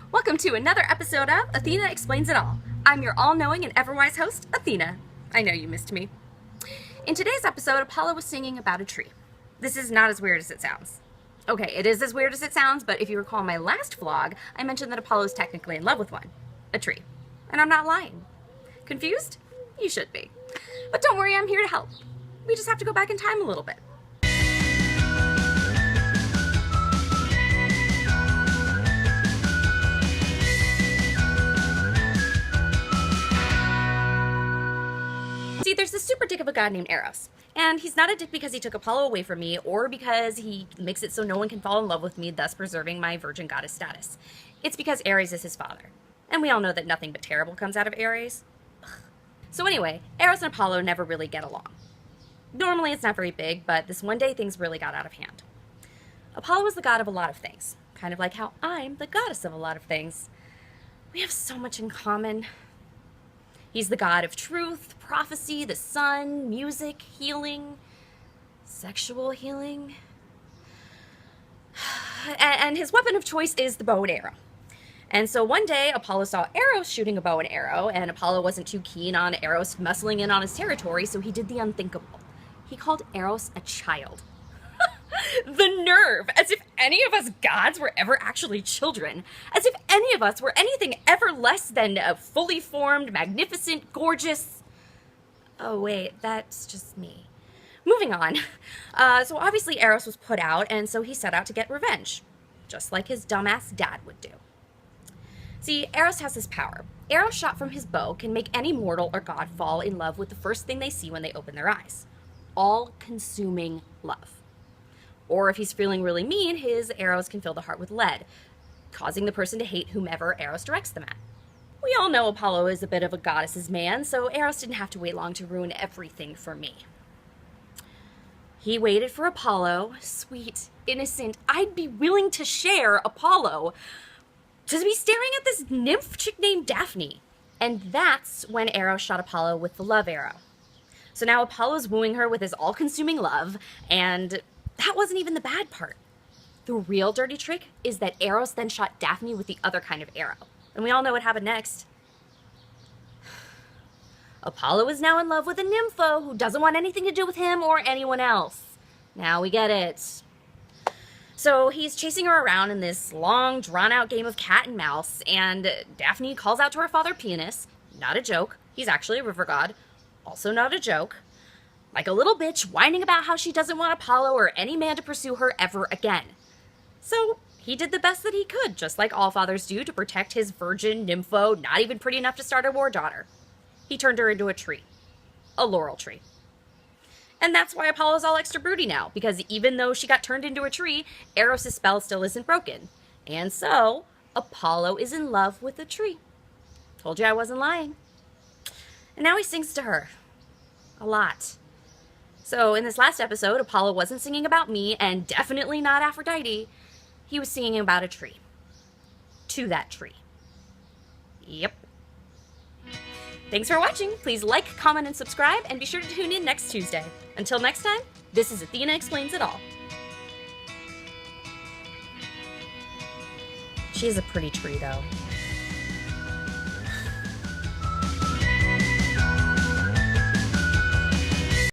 Welcome to another episode of Athena Explains It All. I'm your all-knowing and ever-wise host, Athena. I know you missed me. In today's episode, Apollo was singing about a tree. This is not as weird as it sounds. Okay, it is as weird as it sounds, but if you recall my last vlog, I mentioned that Apollo is technically in love with one. A tree. And I'm not lying. Confused? You should be. But don't worry, I'm here to help. We just have to go back in time a little bit. See, there's this super dick of a god named Eros. And he's not a dick because he took Apollo away from me or because he makes it so no one can fall in love with me, thus preserving my virgin goddess status. It's because Ares is his father. And we all know that nothing but terrible comes out of Ares. Ugh. So anyway, Eros and Apollo never really get along. Normally it's not very big, but this one day things really got out of hand. Apollo is the god of a lot of things, kind of like how I'm the goddess of a lot of things. We have so much in common. He's the god of truth, prophecy, the sun, music, healing, sexual healing. And his weapon of choice is the bow and arrow. And so one day, Apollo saw Eros shooting a bow and arrow, and Apollo wasn't too keen on Eros muscling in on his territory, so he did the unthinkable. He called Eros a child. The nerve! As if any of us gods were ever actually children. As if any of us were anything ever less than a fully formed, magnificent, gorgeous... Oh wait, that's just me. Moving on. So obviously Eros was put out, and so he set out to get revenge. Just like his dumbass dad would do. See, Eros has this power. Arrows shot from his bow can make any mortal or god fall in love with the first thing they see when they open their eyes. All-consuming love. Or if he's feeling really mean, his arrows can fill the heart with lead, causing the person to hate whomever Eros directs them at. We all know Apollo is a bit of a goddess's man, so Eros didn't have to wait long to ruin everything for me. He waited for Apollo, sweet, innocent, I'd be willing to share Apollo, to be staring at this nymph chick named Daphne. And that's when Eros shot Apollo with the love arrow. So now Apollo's wooing her with his all-consuming love, and that wasn't even the bad part. The real dirty trick is that Eros then shot Daphne with the other kind of arrow. And we all know what happened next. Apollo is now in love with a nympho who doesn't want anything to do with him or anyone else. Now we get it. So he's chasing her around in this long, drawn-out game of cat and mouse, and Daphne calls out to her father Penis. Not a joke. He's actually a river god. Also not a joke. Like a little bitch whining about how she doesn't want Apollo or any man to pursue her ever again. So he did the best that he could, just like all fathers do, to protect his virgin nympho, not even pretty enough to start a war daughter. He turned her into a tree. A laurel tree. And that's why Apollo's all extra broody now, because even though she got turned into a tree, Eros' spell still isn't broken. And so, Apollo is in love with a tree. Told you I wasn't lying. And now he sings to her. A lot. So in this last episode, Apollo wasn't singing about me, and definitely not Aphrodite. He was singing about a tree. To that tree. Yep. Thanks for watching. Please like, comment, and subscribe, and be sure to tune in next Tuesday. Until next time, this is Athena Explains It All. She is a pretty tree, though.